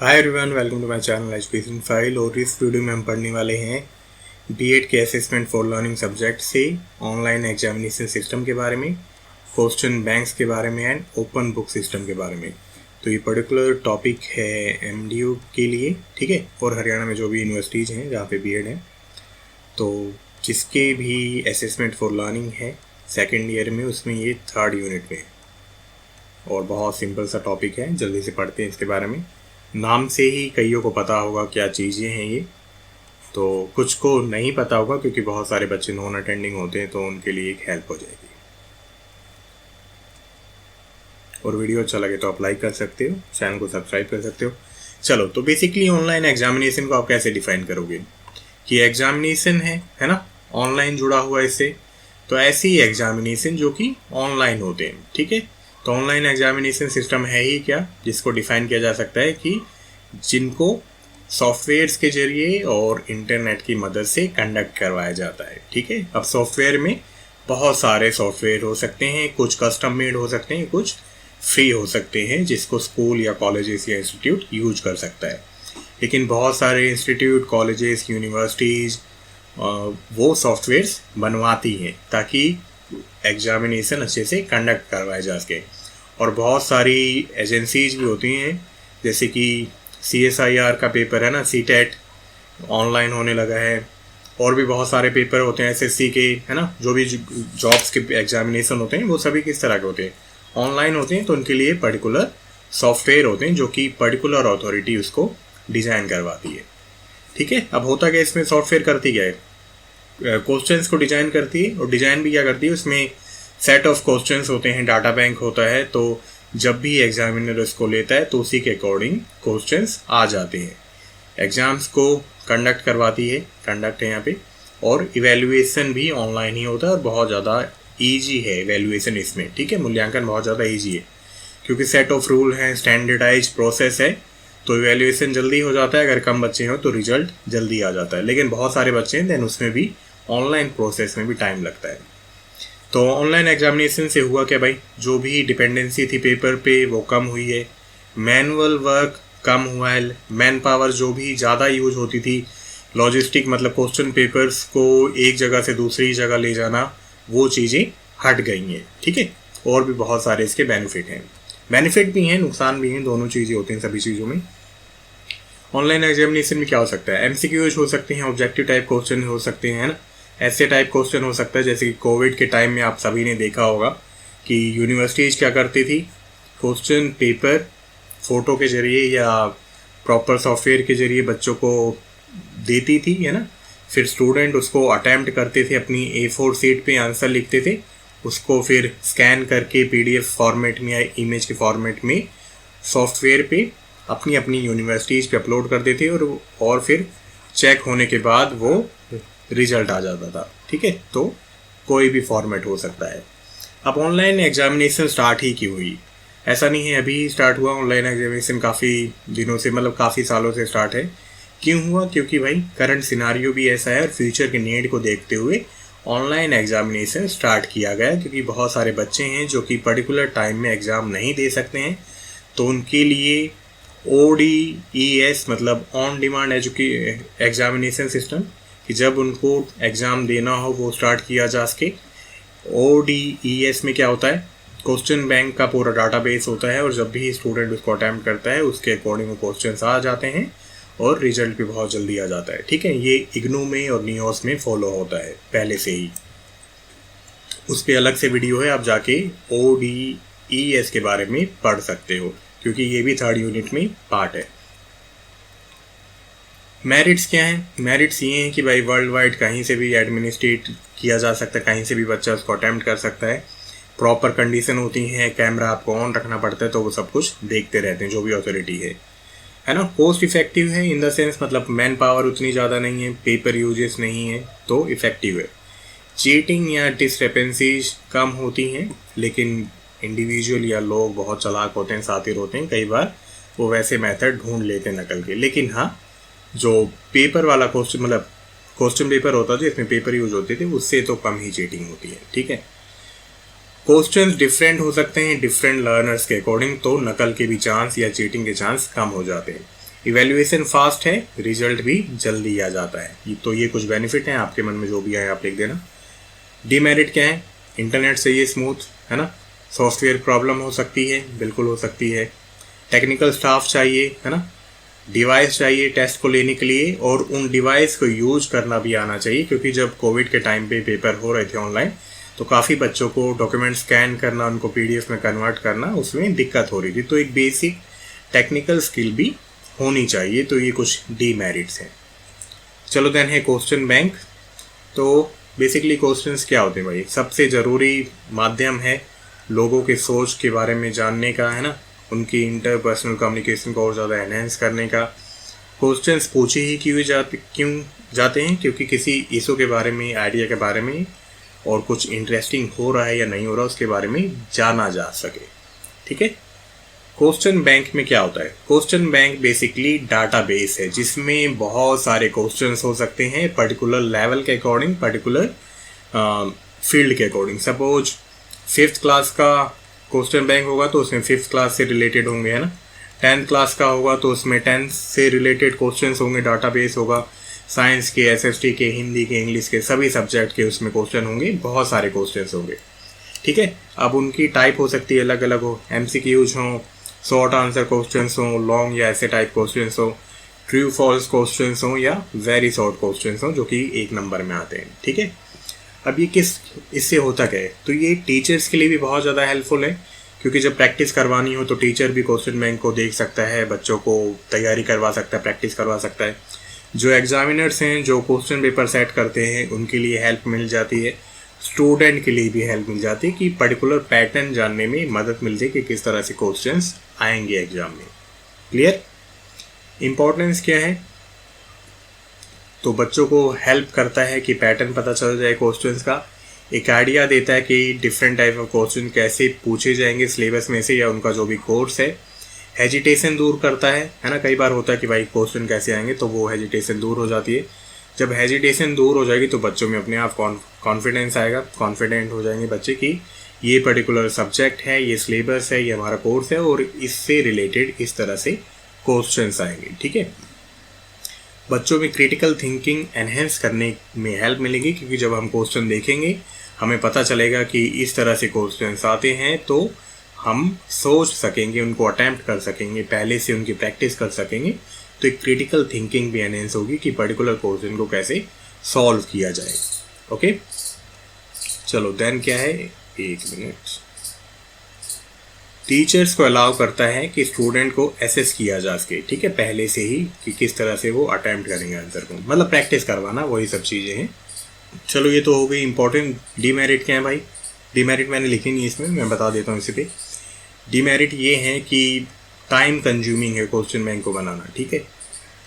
Hi everyone, welcome to my channel education file. और इस video में हम पढ़ने वाले हैं बीएड के असेसमेंट फॉर लर्निंग सब्जेक्ट से ऑनलाइन एग्जामिनेशन सिस्टम के बारे में, क्वेश्चन बैंक्स के बारे में एंड ओपन बुक सिस्टम के बारे में। तो ये पर्टिकुलर टॉपिक है एमडीयू के लिए, ठीक है, और हरियाणा में जो भी यूनिवर्सिटीज़ हैं जहाँ पे बीएड है, तो जिसके भी असेसमेंट फॉर लर्निंग है सेकेंड ईयर में, उसमें ये थर्ड यूनिट में है। और बहुत सिंपल सा टॉपिक है, जल्दी से पढ़ते हैं इसके बारे में। नाम से ही कईयों को पता होगा क्या चीज़ें हैं ये, तो कुछ को नहीं पता होगा क्योंकि बहुत सारे बच्चे नॉन अटेंडिंग होते हैं, तो उनके लिए एक हेल्प हो जाएगी। और वीडियो अच्छा लगे तो आप लाइक कर सकते हो, चैनल को सब्सक्राइब कर सकते हो। चलो, तो बेसिकली ऑनलाइन एग्जामिनेशन को आप कैसे डिफाइन करोगे कि एग्जामिनेशन है ना, ऑनलाइन जुड़ा हुआ इससे, तो ऐसी एग्जामिनेशन जो कि ऑनलाइन होते हैं, ठीक है। तो ऑनलाइन एग्जामिनेशन सिस्टम है ही क्या, जिसको डिफाइन किया जा सकता है कि जिनको सॉफ्टवेयर्स के जरिए और इंटरनेट की मदद से कंडक्ट करवाया जाता है, ठीक है। अब सॉफ्टवेयर में बहुत सारे सॉफ्टवेयर हो सकते हैं, कुछ कस्टम मेड हो सकते हैं, कुछ फ्री हो सकते हैं, जिसको स्कूल या कॉलेजेस या इंस्टीट्यूट यूज कर सकता है। लेकिन बहुत सारे इंस्टीट्यूट, कॉलेजेस, यूनिवर्सिटीज़ वो सॉफ्टवेयर्स बनवाती हैं ताकि एग्जामिनेशन अच्छे से कंडक्ट करवाया जा सके। और बहुत सारी एजेंसीज भी होती हैं, जैसे कि CSIR का पेपर है ना, सीटेट ऑनलाइन होने लगा है। और भी बहुत सारे पेपर होते हैं SSC के, है ना, जो भी जॉब्स के एग्जामिनेशन होते हैं वो सभी किस तरह के होते हैं, ऑनलाइन होते हैं। तो उनके लिए पर्टिकुलर सॉफ्टवेयर होते हैं जो कि पर्टिकुलर अथॉरिटी उसको डिज़ाइन करवाती है, ठीक है। अब होता क्या, इसमें सॉफ्टवेयर करती क्या है, क्वेश्चंस को डिजाइन करती है। और डिजाइन भी क्या करती है, उसमें सेट ऑफ क्वेश्चंस होते हैं, डाटा बैंक होता है। तो जब भी एग्जामिनर उसको लेता है तो उसी के अकॉर्डिंग क्वेश्चंस आ जाते हैं। एग्जाम्स को कंडक्ट करवाती है, कंडक्ट है यहाँ पे। और इवेल्युएशन भी ऑनलाइन ही होता है और बहुत ज़्यादा ईजी है इवेल्युएशन इसमें, ठीक है। मूल्यांकन बहुत ज़्यादा ईजी है क्योंकि सेट ऑफ रूल हैं, स्टैंडर्डाइज प्रोसेस है, तो इवेल्युएशन जल्दी हो जाता है। अगर कम बच्चे हो तो रिजल्ट जल्दी आ जाता है। लेकिन बहुत सारे बच्चे हैं देन उसमें भी ऑनलाइन प्रोसेस में भी टाइम लगता है। तो ऑनलाइन एग्जामिनेशन से हुआ क्या भाई, जो भी डिपेंडेंसी थी पेपर पे वो कम हुई है, मैनुअल वर्क कम हुआ है, मैन पावर जो भी ज़्यादा यूज होती थी, लॉजिस्टिक मतलब क्वेश्चन पेपर्स को एक जगह से दूसरी जगह ले जाना, वो चीज़ें हट गई हैं, ठीक है। और भी बहुत सारे इसके बेनिफिट हैं, बेनिफिट भी हैं, नुकसान भी हैं, दोनों चीज़ें होती हैं सभी चीज़ों में। ऑनलाइन एग्जामिनेशन में क्या हो सकता है, MCQs हो सकते हैं, ऑब्जेक्टिव टाइप क्वेश्चन हो सकते हैं ना, ऐसे टाइप क्वेश्चन हो सकता है। जैसे कि कोविड के टाइम में आप सभी ने देखा होगा कि यूनिवर्सिटीज़ क्या करती थी, क्वेश्चन पेपर फ़ोटो के ज़रिए या प्रॉपर सॉफ्टवेयर के ज़रिए बच्चों को देती थी, है ना। फिर स्टूडेंट उसको अटैम्प्ट करते थे, अपनी A4 शीट पे आंसर लिखते थे, उसको फिर स्कैन करके PDF फॉर्मेट में या इमेज के फॉर्मेट में सॉफ्टवेयर पे अपनी अपनी यूनिवर्सिटीज़ पे अपलोड करते थे और फिर चेक होने के बाद वो रिजल्ट आ जाता था, ठीक है। तो कोई भी फॉर्मेट हो सकता है। अब ऑनलाइन एग्जामिनेशन स्टार्ट ही क्यों हुई, ऐसा नहीं है अभी स्टार्ट हुआ ऑनलाइन एग्जामिनेशन, काफ़ी दिनों से, मतलब काफ़ी सालों से स्टार्ट है। क्यों हुआ, क्योंकि भाई करंट सिनारियो भी ऐसा है और फ्यूचर के नीड को देखते हुए ऑनलाइन एग्जामिनेशन स्टार्ट किया गया। क्योंकि बहुत सारे बच्चे हैं जो कि पर्टिकुलर टाइम में एग्ज़ाम नहीं दे सकते हैं, तो उनके लिए ODES मतलब ऑन डिमांड एग्जामिनेशन सिस्टम, कि जब उनको एग्ज़ाम देना हो वो स्टार्ट किया जा सके। ODES में क्या होता है, क्वेश्चन बैंक का पूरा डाटाबेस होता है और जब भी स्टूडेंट उसको अटैम्प्ट करता है उसके अकॉर्डिंग वो क्वेश्चंस आ जाते हैं और रिजल्ट भी बहुत जल्दी आ जाता है, ठीक है। ये इग्नू में और नियोस में फॉलो होता है पहले से ही, उस पर अलग से वीडियो है, आप जाके ODES के बारे में पढ़ सकते हो क्योंकि ये भी थर्ड यूनिट में पार्ट है। मेरिट्स क्या हैं, मेरिट्स ये हैं कि भाई वर्ल्ड वाइड कहीं से भी एडमिनिस्ट्रेट किया जा सकता है, कहीं से भी बच्चा उसको अटैम्प्ट कर सकता है। प्रॉपर कंडीशन होती हैं, कैमरा आपको ऑन रखना पड़ता है, तो वो सब कुछ देखते रहते हैं जो भी अथॉरिटी है ना। कॉस्ट इफेक्टिव है इन द सेंस, मतलब मैन पावर उतनी ज़्यादा नहीं है, पेपर यूजेस नहीं है, तो इफ़ेक्टिव है। चीटिंग या डिस्क्रिपेंसीज कम होती हैं, लेकिन इंडिविजुअल या लोग बहुत चालाक होते हैं, सातिर होते हैं, कई बार वो वैसे मेथड ढूंढ लेते हैं नकल के। लेकिन हाँ, जो पेपर वाला क्वेश्चन मतलब क्वेश्चन पेपर होता था जिसमें पेपर यूज होते थे, उससे तो कम ही चीटिंग होती है, ठीक है। क्वेश्चंस डिफरेंट हो सकते हैं डिफरेंट लर्नर्स के अकॉर्डिंग, तो नकल के भी चांस या चीटिंग के चांस कम हो जाते हैं। इवैल्यूएशन फास्ट है, रिजल्ट भी जल्दी आ जाता है। तो ये कुछ बेनिफिट हैं, आपके मन में जो भी आए आप लिख देना। डीमेरिट क्या है? इंटरनेट चाहिए स्मूथ, है ना, सॉफ्टवेयर प्रॉब्लम हो सकती है, बिल्कुल हो सकती है, टेक्निकल स्टाफ चाहिए, है ना, डिवाइस चाहिए टेस्ट को लेने के लिए, और उन डिवाइस को यूज करना भी आना चाहिए, क्योंकि जब कोविड के टाइम पे पेपर हो रहे थे ऑनलाइन तो काफ़ी बच्चों को डॉक्यूमेंट स्कैन करना, उनको पीडीएफ में कन्वर्ट करना, उसमें दिक्कत हो रही थी। तो एक बेसिक टेक्निकल स्किल भी होनी चाहिए। तो ये कुछ डीमेरिट्स हैं। चलो देन है क्वेश्चन बैंक। तो बेसिकली क्वेश्चंस क्या होते हैं भाई? सबसे ज़रूरी माध्यम है लोगों के सोच के बारे में जानने का, है ना, उनकी इंटरपर्सनल कम्युनिकेशन को और ज़्यादा एनहेंस करने का। क्वेश्चंस पूछे ही क्यों जाते हैं? क्योंकि किसी इशू के बारे में, आइडिया के बारे में, और कुछ इंटरेस्टिंग हो रहा है या नहीं हो रहा उसके बारे में जाना जा सके। ठीक है। क्वेश्चन बैंक में क्या होता है? क्वेश्चन बैंक बेसिकली डाटाबेस है जिसमें बहुत सारे क्वेश्चंस हो सकते हैं पर्टिकुलर लेवल के अकॉर्डिंग, पर्टिकुलर फील्ड के अकॉर्डिंग। सपोज 5th क्लास का क्वेश्चन बैंक होगा तो उसमें 5th क्लास से रिलेटेड होंगे, है ना। 10th क्लास का होगा तो उसमें 10th से रिलेटेड क्वेश्चंस होंगे, डाटाबेस होगा। साइंस के, एसएसटी के, हिंदी के, इंग्लिश के, सभी सब्जेक्ट के उसमें क्वेश्चन होंगे, बहुत सारे क्वेश्चंस होंगे। ठीक है। अब उनकी टाइप हो सकती है अलग अलग हो, एमसीक्यूज हों, शॉर्ट आंसर क्वेश्चंस हों, लॉन्ग या ऐसे टाइप क्वेश्चंस हो, ट्रू फॉल्स क्वेश्चंस हों, या वेरी शॉर्ट क्वेश्चंस हों जो कि 1 नंबर में आते हैं। ठीक है। अब ये इससे होता क्या है? तो ये टीचर्स के लिए भी बहुत ज़्यादा हेल्पफुल है, क्योंकि जब प्रैक्टिस करवानी हो तो टीचर भी क्वेश्चन बैंक को देख सकता है, बच्चों को तैयारी करवा सकता है, प्रैक्टिस करवा सकता है। जो एग्जामिनर्स हैं, जो क्वेश्चन पेपर सेट करते हैं, उनके लिए हेल्प मिल जाती है। स्टूडेंट के लिए भी हेल्प मिल जाती है कि पर्टिकुलर पैटर्न जानने में मदद मिलती है कि किस तरह से क्वेश्चंस आएंगे एग्जाम में। क्लियर? इम्पोर्टेंस क्या है? तो बच्चों को हेल्प करता है कि पैटर्न पता चल जाए क्वेश्चंस का, एक आइडिया देता है कि डिफरेंट टाइप ऑफ क्वेश्चन कैसे पूछे जाएंगे सिलेबस में से या उनका जो भी कोर्स है। हेजिटेशन दूर करता है ना। कई बार होता है कि भाई क्वेश्चन कैसे आएंगे, तो वो हेजिटेशन दूर हो जाती है। जब हेजिटेशन दूर हो जाएगी तो बच्चों में अपने आप कॉन्फिडेंस आएगा, कॉन्फिडेंट हो जाएंगे बच्चे कि ये पर्टिकुलर सब्जेक्ट है, ये सिलेबस है, ये हमारा कोर्स है और इससे रिलेटेड इस तरह से क्वेश्चंस आएंगे। ठीक है। बच्चों में क्रिटिकल थिंकिंग एनहेंस करने में हेल्प मिलेगी, क्योंकि जब हम क्वेश्चन देखेंगे हमें पता चलेगा कि इस तरह से क्वेश्चंस आते हैं, तो हम सोच सकेंगे, उनको अटेम्प्ट कर सकेंगे, पहले से उनकी प्रैक्टिस कर सकेंगे। तो एक क्रिटिकल थिंकिंग भी एनहेंस होगी कि पर्टिकुलर क्वेश्चन को कैसे सॉल्व किया जाए। ओके, चलो देन क्या है, 1 मिनट। टीचर्स को अलाउ करता है कि स्टूडेंट को एसेस किया जा सके, ठीक है, पहले से ही कि किस तरह से वो अटेम्प्ट करेंगे आंसर को, मतलब प्रैक्टिस करवाना, वही सब चीज़ें हैं। चलो ये तो हो गई इंपॉर्टेंट। डीमेरिट क्या है भाई? डीमेरिट मैंने लिखी नहीं इसमें, मैं बता देता हूँ इसी पे। डीमेरिट ये है कि टाइम कंज्यूमिंग है क्वेश्चन बैंक को बनाना। ठीक है,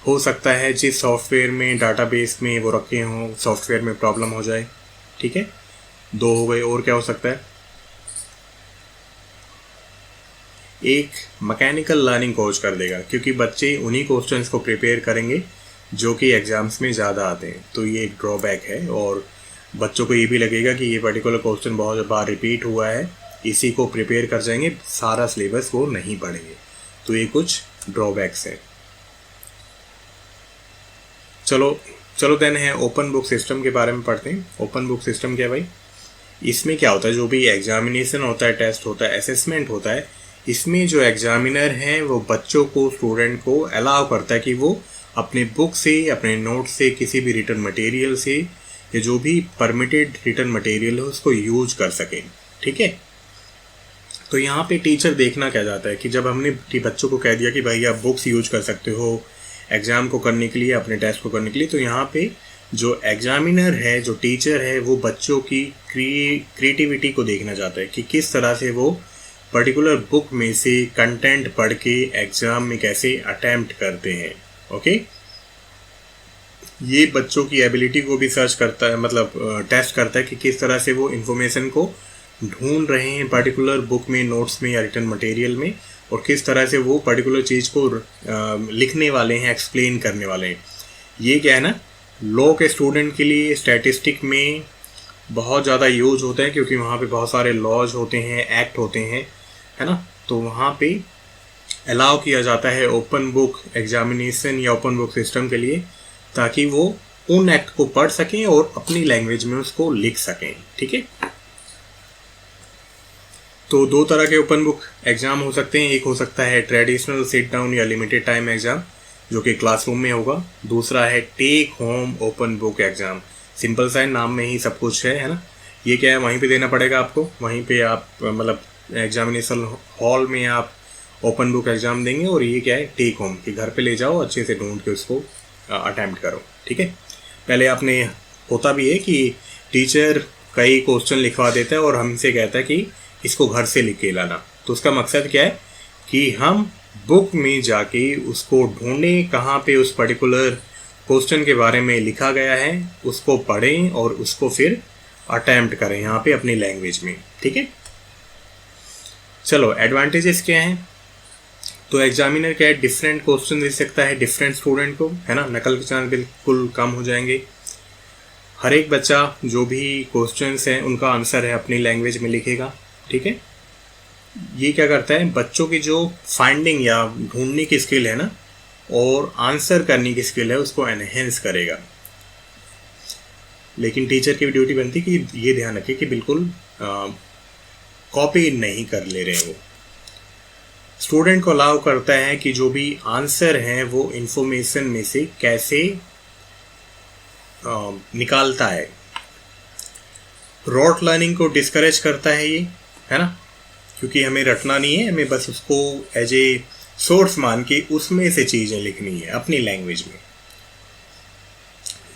हो सकता है जिस सॉफ्टवेयर में, डाटाबेस में वो रखे हों, सॉफ्टवेयर में प्रॉब्लम हो जाए। ठीक है, 2 हो गए। और क्या हो सकता है? एक मैकेनिकल लर्निंग कोच कर देगा, क्योंकि बच्चे उन्हीं क्वेश्चंस को प्रिपेयर करेंगे जो कि एग्जाम्स में ज़्यादा आते हैं। तो ये एक ड्रॉबैक है, और बच्चों को ये भी लगेगा कि ये पर्टिकुलर क्वेश्चन बहुत बार रिपीट हुआ है, इसी को प्रिपेयर कर जाएंगे, सारा सिलेबस वो नहीं पढ़ेंगे। तो ये कुछ ड्रॉबैक्स है। चलो देन है ओपन बुक सिस्टम के बारे में पढ़ते हैं। ओपन बुक सिस्टम क्या है भाई? इसमें क्या होता है, जो भी एग्जामिनेशन होता है, टेस्ट होता है, असेसमेंट होता है, इसमें जो एग्जामिनर हैं वो बच्चों को, स्टूडेंट को अलाउ करता है कि वो अपने बुक से, अपने नोट से, किसी भी रिटर्न मटेरियल से, या जो भी परमिटेड रिटर्न मटेरियल है उसको यूज कर सकें। ठीक है, तो यहाँ पे टीचर देखना क्या चाहता है कि जब हमने बच्चों को कह दिया कि भाई आप बुक्स यूज कर सकते हो एग्ज़ाम को करने के लिए, अपने टेस्ट को करने के लिए, तो यहाँ पे जो एग्जामिनर है, जो टीचर है, वो बच्चों की क्रिएटिविटी को देखना चाहता है कि किस तरह से वो पर्टिकुलर बुक में से कंटेंट पढ़ के एग्ज़ाम में कैसे अटेम्प्ट करते हैं। ओके, ये बच्चों की एबिलिटी को भी सर्च करता है, मतलब टेस्ट करता है कि किस तरह से वो इन्फॉर्मेशन को ढूंढ रहे हैं पर्टिकुलर बुक में, नोट्स में या रिटर्न मटेरियल में, और किस तरह से वो पर्टिकुलर चीज़ को लिखने वाले हैं, एक्सप्लेन करने वाले हैं। ये क्या है ना, लॉ के स्टूडेंट के लिए स्टैटिस्टिक में बहुत ज़्यादा यूज होता है, क्योंकि वहाँ पे बहुत सारे लॉज होते हैं, एक्ट होते हैं, है ना। तो वहाँ पे अलाउ किया जाता है ओपन बुक एग्जामिनेशन या ओपन बुक सिस्टम के लिए, ताकि वो उन एक्ट को पढ़ सकें और अपनी लैंग्वेज में उसको लिख सकें। ठीक है, तो दो तरह के ओपन बुक एग्जाम हो सकते हैं। एक हो सकता है ट्रेडिशनल सिट डाउन या लिमिटेड टाइम एग्जाम, जो कि क्लासरूम में होगा। दूसरा है take home open book exam. Simple सा नाम में ही सब कुछ है ना। ये क्या है, वहीं पे देना पड़ेगा आपको, वहीं पे आप मतलब एग्जामिनेशन हॉल में आप ओपन बुक एग्जाम देंगे। और ये क्या है, टेक होम, कि घर पे ले जाओ, अच्छे से ढूंढ के उसको अटैम्प्ट करो। ठीक है, पहले आपने होता भी है कि टीचर कई क्वेश्चन लिखवा देता है और हमसे कहता है कि इसको घर से लिख के लाना। तो उसका मकसद क्या है कि हम बुक में जाके उसको ढूंढें, कहाँ पे उस पर्टिकुलर क्वेश्चन के बारे में लिखा गया है, उसको पढ़ें और उसको फिर अटैम्प्ट करें यहाँ पे अपनी लैंग्वेज में। ठीक है, चलो एडवांटेजेस क्या हैं। तो एग्जामिनर क्या है, डिफरेंट क्वेश्चन दे सकता है डिफरेंट स्टूडेंट को, है ना। नकल के चांस बिल्कुल कम हो जाएंगे। हर एक बच्चा जो भी क्वेश्चंस हैं उनका आंसर है अपनी लैंग्वेज में लिखेगा। ठीक है, ये क्या करता है, बच्चों की जो फाइंडिंग या ढूंढने की स्किल है ना, और आंसर करने की स्किल है, उसको एनहेंस करेगा। लेकिन टीचर की भी ड्यूटी बनती है कि ये ध्यान रखे कि बिल्कुल कॉपी नहीं कर ले रहे हैं वो। स्टूडेंट को अलाउ करता है कि जो भी आंसर हैं वो इंफॉर्मेशन में से कैसे निकालता है। रॉट लर्निंग को डिस्करेज करता है ये, है ना, क्योंकि हमें रटना नहीं है, हमें बस उसको एज ए सोर्स मान के उसमें से चीज़ें लिखनी है अपनी लैंग्वेज में।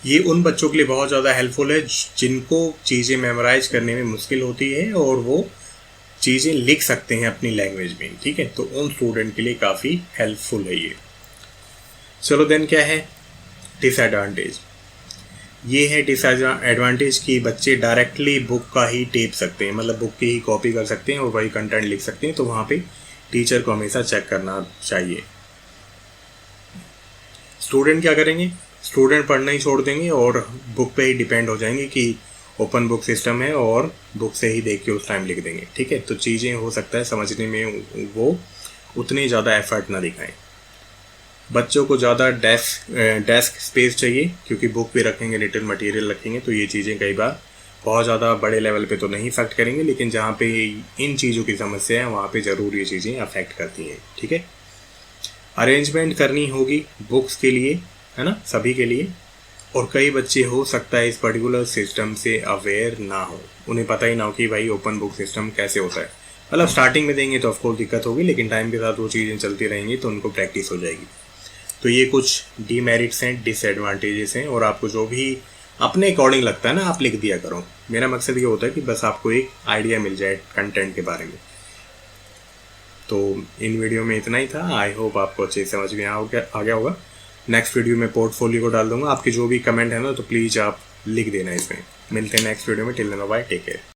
ये उन बच्चों के लिए बहुत ज़्यादा हेल्पफुल है जिनको चीज़ें मेमोराइज करने में मुश्किल होती है और वो चीज़ें लिख सकते हैं अपनी लैंग्वेज में। ठीक है, तो उन स्टूडेंट के लिए काफ़ी हेल्पफुल है ये। चलो देन क्या है डिसएडवांटेज। ये है डिसएडवांटेज कि बच्चे डायरेक्टली बुक का ही टेप सकते हैं, मतलब बुक की ही कॉपी कर सकते हैं और वही कंटेंट लिख सकते हैं। तो वहाँ पे टीचर को हमेशा चेक करना चाहिए। स्टूडेंट क्या करेंगे, स्टूडेंट पढ़ना ही छोड़ देंगे और बुक पे ही डिपेंड हो जाएंगे कि ओपन बुक सिस्टम है और बुक से ही देख के उस टाइम लिख देंगे। ठीक है, तो चीज़ें हो सकता है समझने में वो उतनी ज़्यादा एफर्ट ना दिखाएं। बच्चों को ज़्यादा डेस्क स्पेस चाहिए, क्योंकि बुक भी रखेंगे, रिटन मटेरियल रखेंगे, तो ये चीज़ें कई बार बहुत ज़्यादा बड़े लेवल पे तो नहीं इफेक्ट करेंगे, लेकिन जहाँ पे इन चीज़ों की समस्या है वहाँ पे ज़रूर ये चीज़ें अफेक्ट करती हैं। ठीक है, अरेंजमेंट करनी होगी बुक्स के लिए, है ना, सभी के लिए। और कई बच्चे हो सकता है इस पर्टिकुलर सिस्टम से अवेयर ना हो, उन्हें पता ही ना हो कि भाई ओपन बुक सिस्टम कैसे होता है। मतलब स्टार्टिंग में देंगे तो ऑफकोर्स दिक्कत होगी, लेकिन टाइम के साथ वो चीज़ें चलती रहेंगी तो उनको प्रैक्टिस हो जाएगी। तो ये कुछ डीमेरिट्स हैं, डिसएडवांटेजेस हैं, और आपको जो भी अपने अकॉर्डिंग लगता है ना आप लिख दिया करो। मेरा मकसद ये होता है कि बस आपको एक आइडिया मिल जाए कंटेंट के बारे में। तो इन वीडियो में इतना ही था। आई होप आपको अच्छे समझ में आ गया होगा। नेक्स्ट वीडियो में पोर्टफोलियो को डाल दूंगा। आपके जो भी कमेंट है ना तो प्लीज़ आप लिख देना इसमें। मिलते हैं नेक्स्ट वीडियो में। Till then bye, take care.